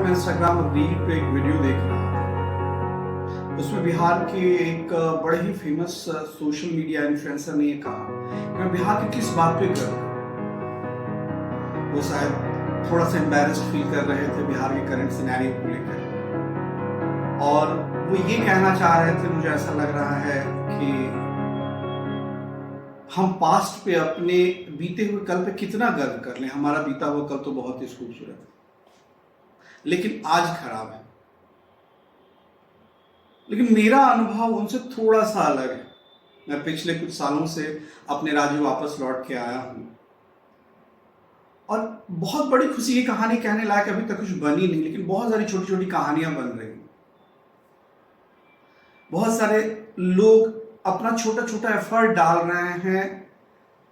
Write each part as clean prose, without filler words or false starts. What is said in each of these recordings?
मैं Instagram reel पे एक वीडियो देख रहा था। उसमें बिहार के एक बड़े ही फेमस सोशल मीडिया इन्फ्लुएंसर ने ये कहा कि मैं बिहार की किस बात पे गर्व करूं। वो शायद थोड़ा सा एम्बैरेस्ड फील कर रहे थे बिहार के करंट सिनेरियो को लेकर, और वो ये कहना चाह रहे थे, मुझे ऐसा लग रहा है कि हम पास्ट पे, अपने बीते हुए कल पे कितना गर्व कर लें। हमारा बीता हुआ कल तो बहुत ही खूबसूरत है, लेकिन आज खराब है। लेकिन मेरा अनुभव उनसे थोड़ा सा अलग है। मैं पिछले कुछ सालों से अपने राज्य वापस लौट के आया हूं, और बहुत बड़ी खुशी की कहानी कहने लायक अभी तक कुछ बनी नहीं, लेकिन बहुत सारी छोटी छोटी कहानियां बन रही हैं। बहुत सारे लोग अपना छोटा छोटा एफर्ट डाल रहे हैं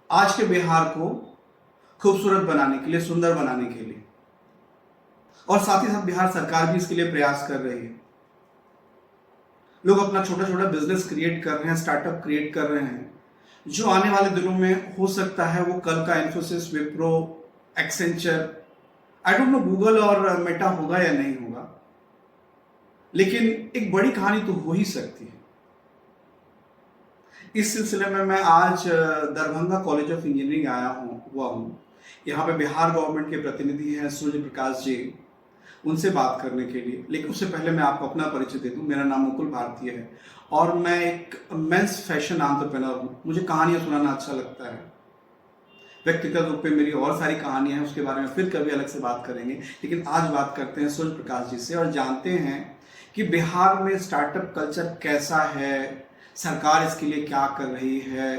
आज के बिहार को खूबसूरत बनाने के लिए, सुंदर बनाने के लिए, और साथ ही साथ बिहार सरकार भी इसके लिए प्रयास कर रही है। लोग अपना छोटा छोटा बिजनेस क्रिएट कर रहे हैं, स्टार्टअप क्रिएट कर रहे हैं, जो आने वाले दिनों में हो सकता है वो कल का Infosys, Wipro, Accenture, I don't know Google और मेटा होगा या नहीं होगा, लेकिन एक बड़ी कहानी तो हो ही सकती है। इस सिलसिले में मैं आज दरभंगा कॉलेज ऑफ इंजीनियरिंग आया हुआ हूँ। यहाँ पे बिहार गवर्नमेंट के प्रतिनिधि हैं सूर्य प्रकाश जी, उनसे बात करने के लिए। लेकिन उससे पहले मैं आपको अपना परिचय दे दूं। मेरा नाम मुकुल भारतीय है और मैं एक मेंस फैशन एंटरप्रेन्योर हूँ। मुझे कहानियां सुनाना अच्छा लगता है। व्यक्तिगत रूप पे मेरी और सारी कहानियां हैं, उसके बारे में फिर कभी अलग से बात करेंगे। लेकिन आज बात करते हैं सूर्य प्रकाश जी से और जानते हैं कि बिहार में स्टार्टअप कल्चर कैसा है, सरकार इसके लिए क्या कर रही है,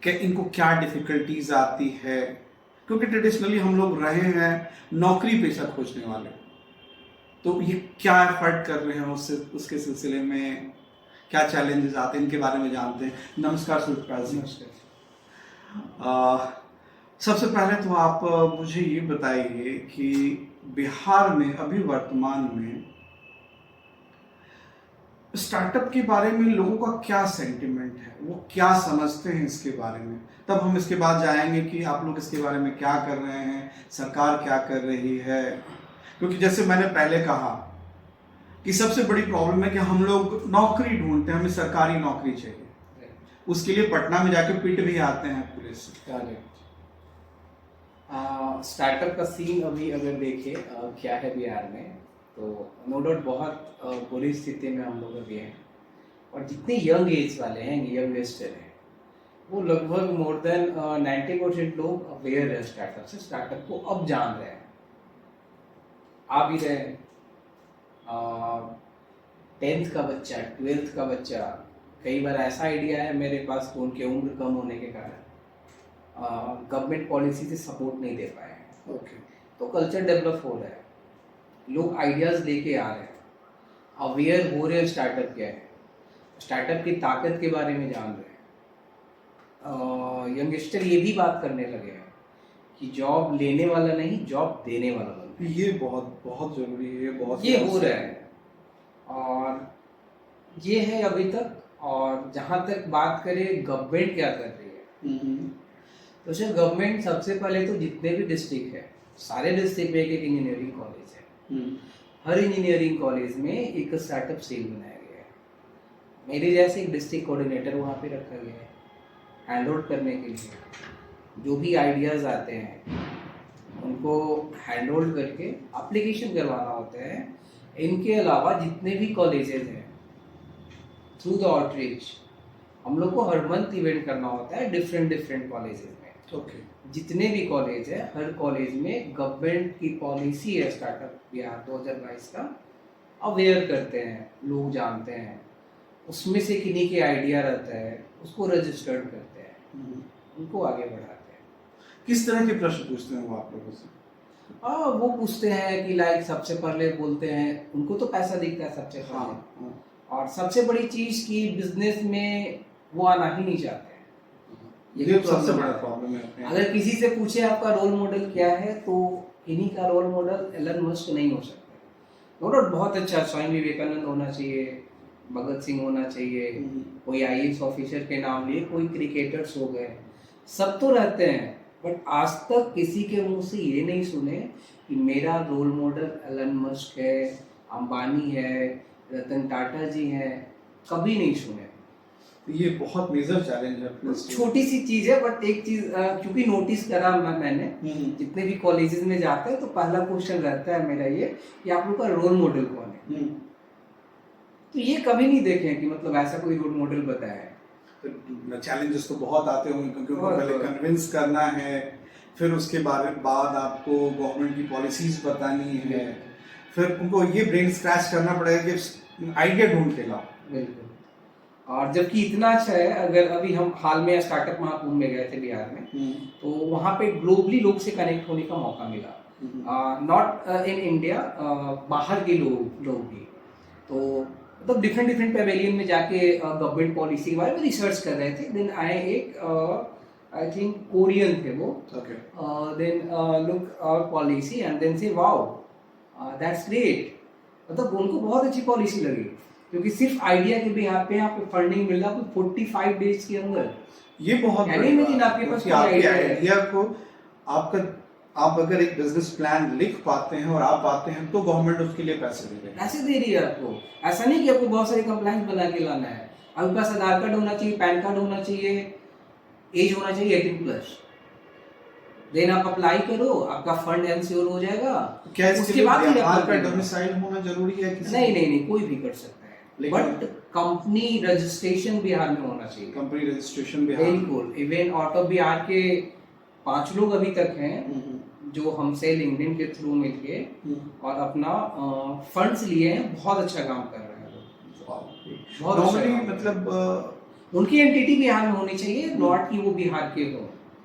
कि इनको क्या डिफिकल्टीज आती है, क्योंकि ट्रेडिशनली हम लोग रहे हैं नौकरी पेशा खोजने वाले। तो ये क्या एफर्ट कर रहे हैं, उसके सिलसिले में क्या चैलेंजेस आते हैं, इनके बारे में जानते हैं। नमस्कार सूर्य प्रकाश जी। नमस्कार। सबसे पहले तो आप मुझे ये बताइए कि बिहार में अभी वर्तमान में स्टार्टअप के बारे में लोगों का क्या सेंटिमेंट है, वो क्या समझते हैं इसके बारे में। तब हम इसके बाद जाएंगे कि आप लोग इसके बारे में क्या कर रहे हैं, सरकार क्या कर रही है। क्योंकि जैसे मैंने पहले कहा कि सबसे बड़ी प्रॉब्लम है कि हम लोग नौकरी ढूंढते हैं, हमें सरकारी नौकरी चाहिए, उसके लिए पटना में जाके पिट भी आते हैं पुलिस। स्टार्टअप का सीन अभी अगर देखें क्या है बिहार में, तो नो डाउट बहुत बुरी स्थिति में हम लोग अभी हैं। और जितने यंग एज वाले हैं, यंगेस्टर हैं, वो लगभग मोर देन 90% लोग अवेयर है स्टार्टअप से, स्टार्टअप को अब जान रहे हैं, आ भी रहे हैं। 10th का बच्चा, 12th का बच्चा, कई बार ऐसा आइडिया है मेरे पास कि उनकी उम्र कम होने के कारण गवर्नमेंट पॉलिसी से सपोर्ट नहीं दे पाए हैं। तो कल्चर डेवलप हो रहा है, लोग आइडियाज़ लेके आ रहे हैं, अवेयर हो रहे हैं स्टार्टअप क्या है, स्टार्टअप की ताकत के बारे में जान रहे हैं। यंगस्टर ये भी बात करने लगे हैं कि जॉब लेने वाला नहीं, जॉब देने वाला बनो। ये बहुत बहुत जरूरी है, ये हो रहा है और ये है अभी तक। और जहाँ तक बात करें गवर्नमेंट क्या कर रही है, तो सर गवर्नमेंट सबसे पहले तो जितने भी डिस्ट्रिक्ट है, सारे डिस्ट्रिक्ट में एक इंजीनियरिंग कॉलेज है। हर इंजीनियरिंग कॉलेज में एक स्टार्टअप सेल बनाया गया है। मेरे जैसे एक डिस्ट्रिक्ट कोऑर्डिनेटर वहाँ पे रखा गया है हैंड आउट करने के लिए। जो भी आइडियाज़ आते हैं उनको हैंड होल्ड करके एप्लीकेशन करवाना होता है। इनके अलावा जितने भी कॉलेजेस हैं, थ्रू द आउटरीच हम लोग को हर मंथ इवेंट करना होता है डिफरेंट कॉलेजेस में। जितने भी कॉलेज है, हर कॉलेज में गवर्नमेंट की पॉलिसी है स्टार्टअप बिहार 2022 का, अवेयर करते हैं, लोग जानते हैं। उसमें से किन्हीं के आइडिया रहता है, उसको रजिस्टर्ड करते हैं, उनको आगे बढ़ाते हैं। किस तरह के प्रश्न पूछते हैं वो आप लोगों से? वो पूछते हैं कि लाइक सबसे पहले बोलते हैं, उनको तो पैसा दिखता है सबसे पहले। और सबसे बड़ी चीज की बिजनेस में वो आना ही नहीं चाहते हैं। ये तो सबसे बड़ा प्रॉब्लम है। अगर किसी से पूछे आपका रोल मॉडल क्या है, तो इन्हीं का रोल मॉडल एलन मस्क नहीं हो सकता। नो डाउट बहुत अच्छा स्वामी विवेकानंद होना चाहिए, भगत सिंह होना चाहिए, कोई IAS ऑफिसर के नाम लिए, कोई क्रिकेटर्स हो गए, सब तो रहते हैं। बट आज तक किसी के मुंह से ये नहीं सुने कि मेरा रोल मॉडल एलन मस्क है, अंबानी है, रतन टाटा जी हैं, कभी नहीं सुने। तो ये बहुत मेजर चैलेंज है अपने छोटी सी चीज है, बट एक चीज क्योंकि नोटिस करा मैंने जितने भी कॉलेजेस में जाते हैं तो पहला क्वेश्चन रहता है मेरा ये कि आप लोग का रोल मॉडल कौन है। तो ये कभी नहीं देखे कि मतलब ऐसा कोई रोल मॉडल बताया है। तो चैलेंजेस तो बहुत आते होंगे क्योंकि उनको पहले कन्विंस करना है, फिर उसके बाद आपको गवर्नमेंट की पॉलिसीज बतानी है, फिर उनको ये ब्रेन स्क्रैच करना पड़ेगा कि आइडिया ढूंढ के लाओ। बिल्कुल। और जबकि इतना अच्छा है, अगर अभी हम हाल में स्टार्टअप महाकुंभ में गए थे बिहार में, तो वहाँ पे ग्लोबली लोग से कनेक्ट होने का मौका मिला। नॉट इन इंडिया, बाहर के लोग भी। तो मतलब डिफरेंट पेवेलियन में जाके गवर्नमेंट पॉलिसी के बारे में रिसर्च कर रहे थे। देन आए एक आई थिंक कोरियन थे वो, then look our policy and then say wow that's great. मतलब उनको बहुत अच्छी पॉलिसी लगी क्योंकि सिर्फ आइडिया के बिहार पे यहाँ पे फंडिंग मिल रहा है 45 डेज के अंदर। ये बहुत लेकिन आपके पास आइडिया को आप अगर एक बिजनेस प्लान लिख पाते हैं और आप पाते हैं तो गवर्नमेंट उसके लिए पैसे दे रही है आपको। ऐसा नहीं कि आपको बहुत सारे कंप्लायंस बना के लाना है, आपके पास आधार कार्ड होना चाहिए, पैन कार्ड होना चाहिए, एज होना चाहिए 18+। देन आप अप्लाई करो, आपका फंड एनश्योर हो जाएगा। क्या उसके बाद बिहार का डोमिसाइल होना जरूरी है? नहीं, कोई भी कर सकता है, बट कंपनी रजिस्ट्रेशन बिहार में होना चाहिए। कंपनी रजिस्ट्रेशन बिहार, बिल्कुल। इवन आउट ऑफ बिहार के 5 लोग अभी तक हैं जो हमसे लिंक्डइन के थ्रू मिलके और अपना फंड्स लिए हैं। बहुत अच्छा काम कर रहे हैं लोग। नॉर्मली मतलब उनकी एंटिटी बिहार में होनी चाहिए, नॉट कि वो बिहार के हो।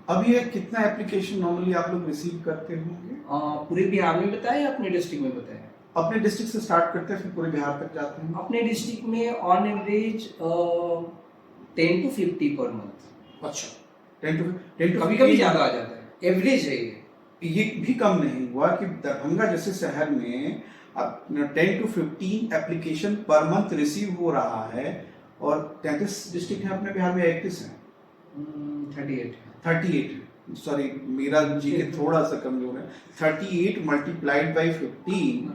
अभी ये कितना एप्लीकेशन नॉर्मली आप लोग रिसीव करते होंगे? पूरे बिहार में बताया या अपने डिस्ट्रिक्ट में बताया? अपने डिस्ट्रिक्ट से स्टार्ट करते हैं फिर पूरे बिहार तक जाते हैं। अपने डिस्ट्रिक्ट में on average 10 to 50 per month. अच्छा, 10 to कभी ज्यादा आ जाता है, एवरेज है ये भी कम नहीं हुआ कि दरभंगा जैसे शहर में अब 10 to 15 application per month receive हो रहा है और 33 डिस्ट्रिक्ट है अपने बिहार में, 31 है, 38 सॉरी मेरा जी के थोड़ा सा कमजोर है। 38 मल्टीप्लाइड बाई 15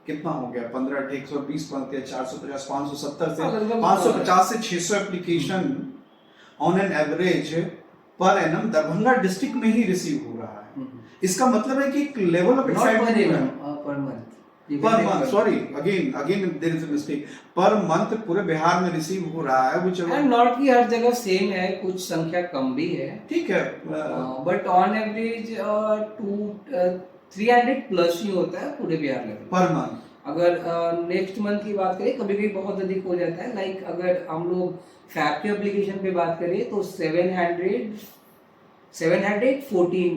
कितना हो गया? 15 120 450 570 से 550 से 600 application on an average per annum Darbhanga district में ही रिसीव हो रहा है। इसका मतलब है कि एक level of excitement per month, sorry again there is a mistake, per month पूरे बिहार में रिसीव हो रहा है, व्हिच एंड नॉट कि हर जगह सेम है, कुछ संख्या कम भी है, ठीक है, बट ऑन एवरेज 300+ ही होता है पूरे बिहार में पर मंथ। अगर नेक्स्ट मंथ की बात करें, कभी कभी बहुत अधिक हो जाता है। लाइक अगर हम लोग फैब के एप्लीकेशन पे बात करें तो 714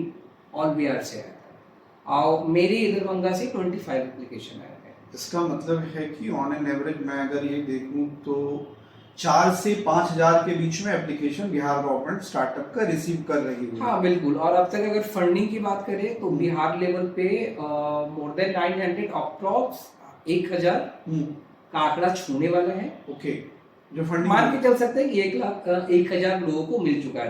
ऑल बिहार से आया था और मेरे दरभंगा से 25 एप्लीकेशन आया है। इसका मतलब है कि ऑन एन एवरेज मैं अगर ये देखूं तो 4 से 5,000 के बीच में एप्लीकेशन बिहार गवर्नमेंट स्टार्टअप का रिसीव कर रही है। हाँ बिल्कुल। और अब तक अगर फंडिंग की बात करें तो बिहार लेवल पे मोर देन 900 अप्रॉक्स 1000 का आंकड़ा छूने वाला है। ओके, जो फंडिंग मान के चल सकते हैं कि 1,00,000 लोगों को मिल चुका है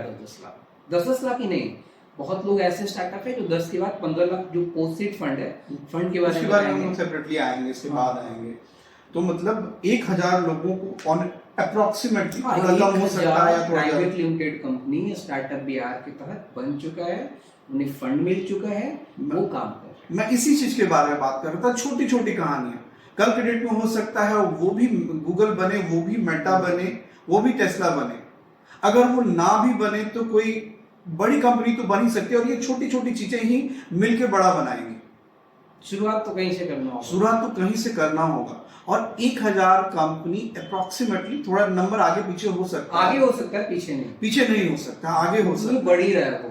10 लाख ही नहीं, बहुत लोग ऐसे स्टार्टअप है जो 10 के बाद 15 लाख जो पोस्ट सीड फंड है, फंड के बारे में हम सेपरेटली आएंगे, इसके बाद आएंगे। तो मतलब 1,000 लोगों को ऑन अप्रॉक्सीमेटली, थोड़ा कम हो सकता है या थोड़ा private limited company startup Bihar के तहत बन चुका है, उन्हें फंड मिल चुका है, वो काम कर रहे हैं। मैं इसी चीज के बारे में बात कर रहा था, छोटी छोटी कहानियां। कल के डेट में हो सकता है वो भी गूगल बने, वो भी मेटा बने, वो भी टेस्ला बने। अगर वो ना भी बने तो कोई बड़ी कंपनी तो बन ही सकती है और ये छोटी छोटी चीजें ही मिलके बड़ा बनाएंगे। शुरुआत तो कहीं से करना होगा और 1,000 कंपनी अप्रोक्सीमेटली, थोड़ा नंबर आगे पीछे हो सकता है, आगे हो सकता है, पीछे नहीं हो सकता, आगे हो सकता है, बढ़ी रहा है वो।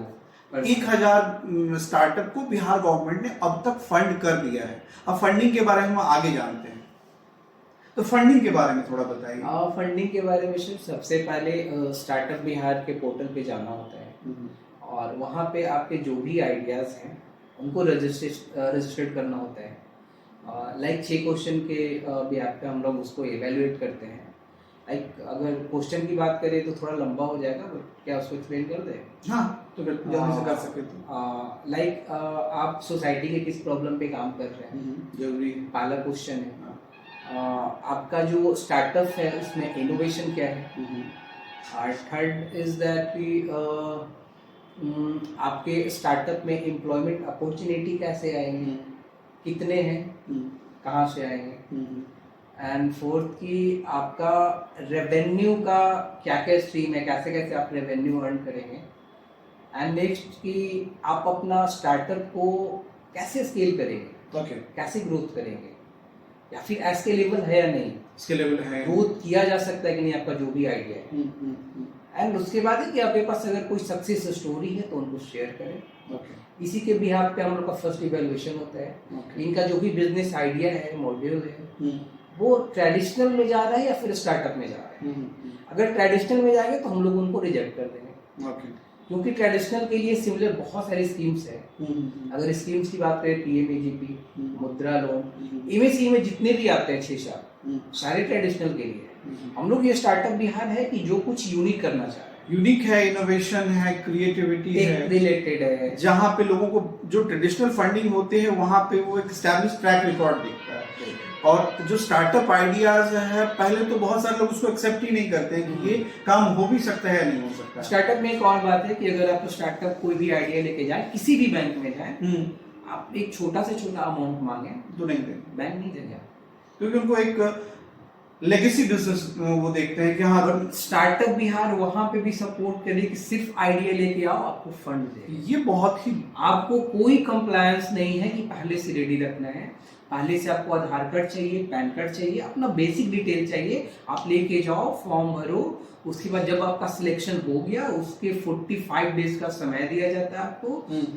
1,000 स्टार्टअप को बिहार गवर्नमेंट ने अब तक फंड कर दिया है। अब फंडिंग के बारे में हम आगे जानते हैं, तो फंडिंग के बारे में थोड़ा बताइए। फंडिंग के बारे में सबसे पहले स्टार्टअप बिहार के पोर्टल पे जाना होता है और वहाँ पे आपके जो भी आइडियाज हैं उनको रजिस्ट्रेट करना होता है। लाइक 6 क्वेश्चन के बिहार पे हम लोग उसको एवेल्युएट करते हैं। लाइक अगर क्वेश्चन की बात करें तो थोड़ा लंबा हो जाएगा, बट क्या उसको एक्सप्लेन कर दे? हाँ, तो फिर जल्दी से कर सके तो लाइक आप सोसाइटी के किस प्रॉब्लम पे काम कर रहे हैं, जरूरी है। पहला क्वेश्चन है। आपका जो स्टार्टअप है उसमें इनोवेशन क्या है। और थर्ड इज दैट कि आपके स्टार्टअप में एम्प्लॉयमेंट अपॉर्चुनिटी कैसे आएंगे, कितने हैं, कहाँ से आएंगे। एंड फोर्थ कि आपका रेवेन्यू का क्या क्या स्ट्रीम है, कैसे कैसे आप रेवेन्यू अर्न करेंगे। एंड नेक्स्ट कि आप अपना स्टार्टअप को कैसे स्केल करेंगे, कैसे ग्रोथ करेंगे, या फिर स्केलेबल है या नहीं, स्केलेबल है, ग्रोथ किया जा सकता है कि नहीं, आपका जो भी आइडिया है। एंड उसके बाद है कि आपके पास अगर कोई सक्सेस स्टोरी है तो उनको शेयर करें। इसी के बिहाफ पे हम लोग का फर्स्ट इवैल्यूएशन होता है। इनका जो भी बिजनेस आइडिया है, मॉड्यूल है, वो ट्रेडिशनल में जा रहा है या फिर स्टार्टअप में जा रहा है। अगर ट्रेडिशनल में जाएंगे तो हम लोग उनको रिजेक्ट कर देंगे, क्योंकि ट्रेडिशनल के लिए सिमिलर बहुत सारी स्कीम्स है। अगर स्कीम्स की बात करें, पीएमएजीपी, मुद्रा लोन, एमएसई में जितने भी आते हैं 6-7 सारे ट्रेडिशनल के लिए। हम लोग ये स्टार्टअप बिहार है कि जो कुछ यूनिक करना चाह रहे हैं, यूनिक है, इनोवेशन है, क्रिएटिविटी है, रिलेटेड है, जहाँ पे लोगों को जो ट्रेडिशनल फंडिंग होते हैं वहाँ पे वो एक एस्टैब्लिश ट्रैक रिकॉर्ड दिखता है। और जो स्टार्टअप आइडियाज है, पहले तो बहुत सारे लोग उसको एक्सेप्ट ही नहीं करते हैं कि ये काम हो भी सकता है या नहीं हो सकता। स्टार्टअप में एक और बात है कि अगर आप स्टार्टअप कोई भी आइडिया लेके जाए, किसी भी बैंक में जाए, आप एक छोटा से छोटा अमाउंट मांगे तो नहीं देंगे, बैंक नहीं देंगे, क्योंकि उनको एक लेगेसी बिजनेस वो देखते हैं कि हाँ। स्टार्टअप बिहार वहां पे भी सपोर्ट करे कि सिर्फ आइडिया लेके आओ, आपको फंड दे। ये बहुत ही, आपको कोई कंप्लायंस नहीं है कि पहले से रेडी रखना है। पहले से आपको आधार कार्ड चाहिए, पैन कार्ड चाहिए, अपना बेसिक डिटेल चाहिए, आप लेके जाओ, फॉर्म भरो। उसके बाद जब आपका सिलेक्शन हो गया, उसके 45 डेज का समय दिया जाता है आपको।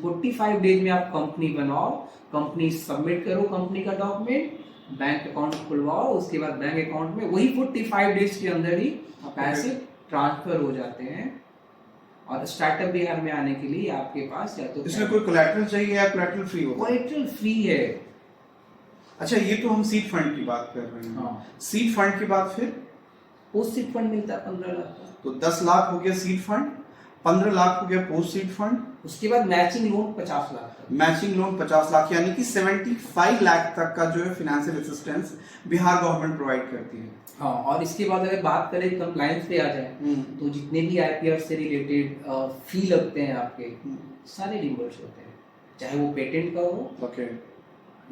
45 डेज में आप कंपनी बनाओ, कंपनी सबमिट करो, कंपनी का डॉक्यूमेंट, बैंक अकाउंट खुलवाओ। उसके बाद बैंक अकाउंट में वही 45 डेज के अंदर ही पैसे ट्रांसफर हो जाते हैं। और स्टार्टअप बिहार में आने के लिए आपके पास या तो इसमें कोई कोलैटरल चाहिए या कोलैटरल फ्री होगा? कोलैटरल फ्री है। अच्छा, ये तो हम सीड फंड की बात कर रहे हैं। हाँ। सीड फंड के बाद फिर पोस्ट सीड फंड मिलता है 15 लाख का। तो 10 लाख हो गया सीड फंड, 15 लाख हो गया पोस्ट सीड फंड। उसके बाद मैचिंग लोन 50 लाख का। मैचिंग लोन 50 लाख, यानी कि 75 लाख तक का जो है financial assistance Bihar government provide करती है। हाँ, और इसके बाद अगर बात करें कंप्लायंस पे आ जाए, तो जितने भी आईपीआर से रिलेटेड फी लगते हैं आपके, सारे रिम्बर्स होते हैं, चाहे वो पेटेंट का हो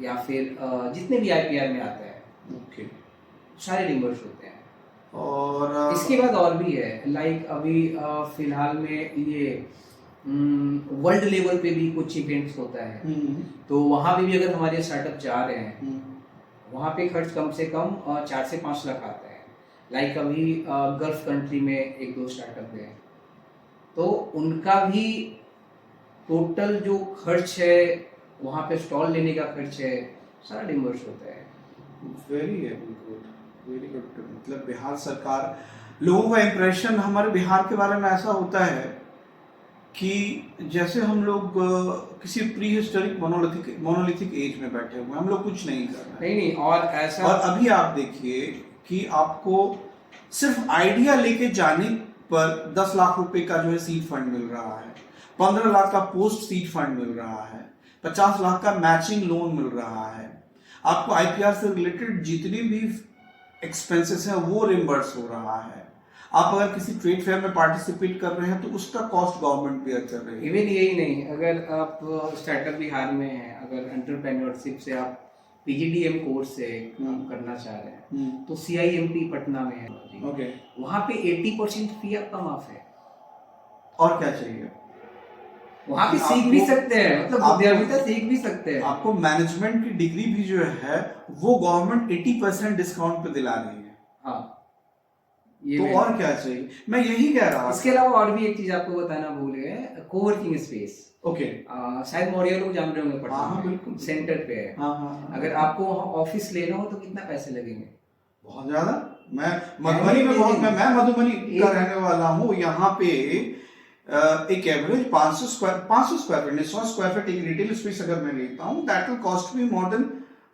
या फिर जितने भी आईपीआर में आता है, सारे रिम्बर्स होते हैं। और इसके बाद और भी है, लाइक अभी फिलहाल में ये वर्ल्ड लेवल पे भी कुछ इवेंट्स होता है, तो वहाँ पे भी अगर हमारे स्टार्टअप जा रहे हैं, वहाँ पे खर्च कम से कम 4 से 5 लाख आता है। लाइक अभी गल्फ कंट्री में 1-2 स्टार्टअप गए, तो उनका भी टोटल जो खर्च है, वहाँ पे स्टॉल लेने का खर्च है, सारा रिम्बर्स होता है। Very good, very good. मतलब बिहार सरकार, लोगों का इम्प्रेशन हमारे बिहार के बारे में ऐसा होता है कि जैसे हम लोग किसी प्री हिस्टोरिक मोनोलिथिक एज में बैठे हुए, हम लोग कुछ नहीं कर रहे। नहीं, और ऐसा, और अभी आप देखिए कि आपको सिर्फ आइडिया लेके जाने पर 10 लाख रुपए का जो है सीड फंड मिल रहा है, 15 लाख का पोस्ट सीड फंड मिल रहा है, 50 लाख का मैचिंग लोन मिल रहा है। आपको आईपीआर से रिलेटेड जितनी भी एक्सपेंसेस हैं वो रिम्बर्स हो रहा है। आप अगर किसी ट्रेड फेयर में पार्टिसिपेट कर रहे हैं तो उसका कॉस्ट गवर्नमेंट बेयर कर रही है। इवन यही नहीं, अगर आप स्टार्टअप बिहार में हैं, अगर एंटरप्रेन्योरशिप से आप पीजीडीएम कोर्स से करना चाह रहे हैं, तो सीआईएमटी पटना में है, वहाँ पे 80% फी आपका माफ है। और क्या चाहिए? वहाँ पे सीख भी सकते हैं, मतलब विद्यार्थी सीख भी सकते हैं। आपको मैनेजमेंट की डिग्री भी जो है वो गवर्नमेंट 80% डिस्काउंट पे दिला रही है। हाँ, तो और क्या चाहिए, मैं यही कह रहा हूँ। इसके अलावा और भी एक चीज आपको बताना भूल गए, कोवर्किंग स्पेस। शायद मौर्य लोग जान रहे होंगे पटना। हाँ, बिल्कुल सेंटर पे है। अगर आपको ऑफिस लेना हो तो कितना पैसे लगेंगे? बहुत ज्यादा। मैं मधुबनी का रहने वाला हूँ। यहाँ पे एक average 500 square feet, 100 square feet एक रिटेल स्पेस अगर मैं लेता हूँ, that will cost me more than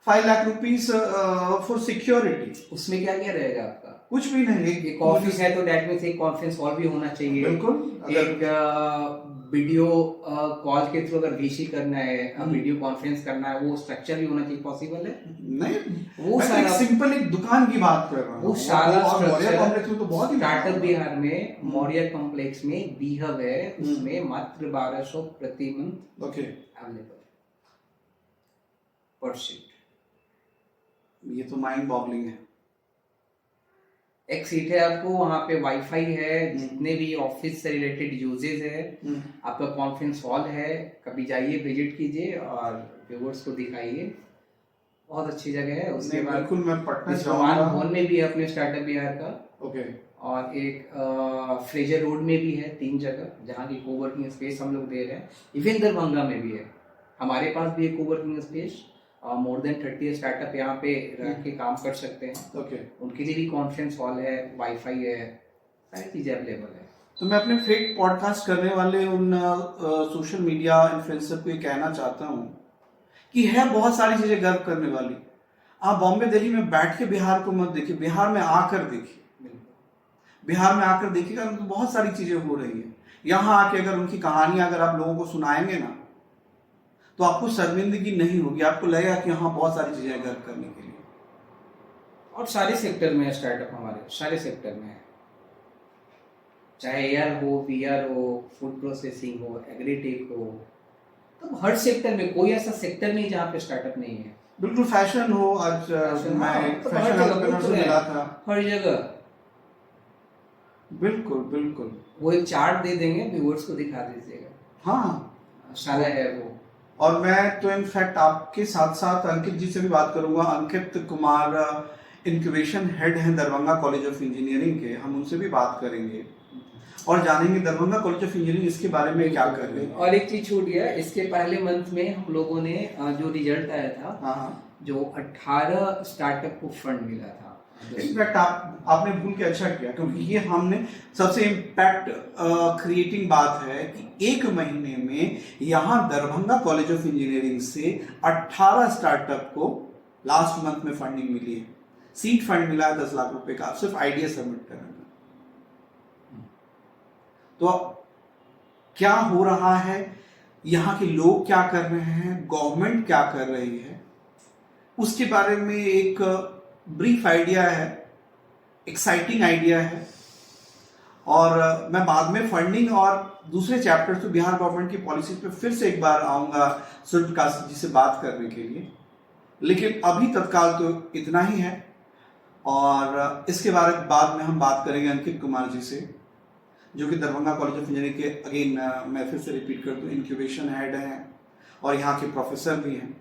5 lakh rupees for security. उसमें क्या क्या रहेगा आपका? कुछ भी नहीं। एक ऑफिस है तो डेट मीन्स एक कॉन्फ्रेंस हॉल भी होना चाहिए। बिल्कुल। एक वीडियो कॉल के थ्रू अगर वीसी करना है, वीडियो कॉन्फ्रेंस करना है, वो स्ट्रक्चर भी होना चाहिए। पॉसिबल है? नहीं, वो मैं तो सारा सिंपल एक दुकान की बात कर रहा हूँ। वो सारा और मौर्य कॉम्प्लेक्स में तो बहुत ही स्टार्टअप महंगा बिहार में मौर्य कॉम्प्लेक्स में बीहब है, उसमें मात्र 1200 प्रति मंथ ओके, अवेलेबल पर सीट। ये तो माइंड बॉगलिंग है। एक सीट है आपको, वहाँ पे वाईफाई है, जितने भी ऑफिस से रिलेटेड यूजेज है, आपका कॉन्फ्रेंस हॉल है। कभी जाइए, विजिट कीजिए और व्यूअर्स को दिखाइए। बहुत अच्छी जगह है। उसके बाद बिल्कुल मैं पटना निस्वान जाऊंगा। भवन में भी है अपने स्टार्टअप बिहार का। ओके। और एक फ्रेजर रोड में भी है, 3 जगह जहाँ की कोवर्किंग स्पेस हम लोग दे रहे हैं। इवन दरभंगा में भी है, हमारे पास भी है coworking space. More than 30 startup यहाँ पे रह के काम कर सकते हैं। ओके। उनके लिए भी कॉन्फ्रेंस हॉल है, वाईफाई है, सारी चीज़ें अवेलेबल है। तो मैं अपने फेक पॉडकास्ट करने वाले उन सोशल मीडिया इन्फ्लुएंसर को ये कहना चाहता हूँ कि है बहुत सारी चीजें गर्व करने वाली। आप बॉम्बे दिल्ली में बैठ के बिहार को मत देखिए, बिहार में आकर देखिए। बिहार में आकर देखिएगा तो बहुत सारी चीजें हो रही है। यहाँ आके अगर उनकी कहानियां अगर आप लोगों को सुनाएंगे ना, तो आपको शर्मिंदगी नहीं होगी, आपको लगेगा कि हाँ बहुत सारी चीजें गर्व करने के लिए। और सारे सेक्टर में है स्टार्टअप, हमारे सारे सेक्टर में है, चाहे एआर हो, वीआर हो, फूड प्रोसेसिंग हो, एग्रीटेक हो। तो हर सेक्टर में कोई ऐसा सेक्टर नहीं जहाँ पे स्टार्टअप नहीं है। बिल्कुल। फैशन हो, आज मैं तो फैशन एंटरप्रेन्योर से मिला था, हर जगह। बिल्कुल बिल्कुल। वो एक चार्ट दे देंगे, व्यूअर्स को दिखा दीजिएगा। हाँ, सारा है वो। और मैं तो इनफैक्ट आपके साथ साथ अंकित जी से भी बात करूंगा। अंकित कुमार इंक्यूबेशन हेड हैं दरभंगा कॉलेज ऑफ इंजीनियरिंग के, हम उनसे भी बात करेंगे और जानेंगे दरभंगा कॉलेज ऑफ इंजीनियरिंग इसके बारे में क्या कर रहे हैं। और एक चीज छूट गया, इसके पहले मंथ में हम लोगों ने जो रिजल्ट आया था, हाँ, जो 18 स्टार्टअप को फंड मिला था। इनफैक्ट आपने भूल के अच्छा किया, क्योंकि ये हमने सबसे इम्पैक्ट क्रिएटिंग बात है कि एक महीने में यहाँ दरभंगा कॉलेज ऑफ इंजीनियरिंग से 18 स्टार्टअप को लास्ट मंथ में फंडिंग मिली है। सीड फंड मिला है 10 लाख रुपए का, सिर्फ आइडिया सबमिट करने का। तो क्या हो रहा है, यहाँ के लोग क्या कर रहे हैं, गवर्नमेंट क्या कर रही है, उसके बारे में एक ब्रीफ आइडिया है, एक्साइटिंग आइडिया है। और मैं बाद में फंडिंग और दूसरे चैप्टर तो बिहार गवर्नमेंट की पॉलिसी पे फिर से एक बार आऊंगा सूर्यप्रकाश जी से बात करने के लिए, लेकिन अभी तत्काल तो इतना ही है। और इसके बारे में बाद में हम बात करेंगे अंकित कुमार जी से, जो कि दरभंगा कॉलेज ऑफ इंजीनियरिंग के, अगेन मैं फिर से रिपीट कर दूं, इंक्यूबेशन हेड हैं और यहाँ के प्रोफेसर भी हैं।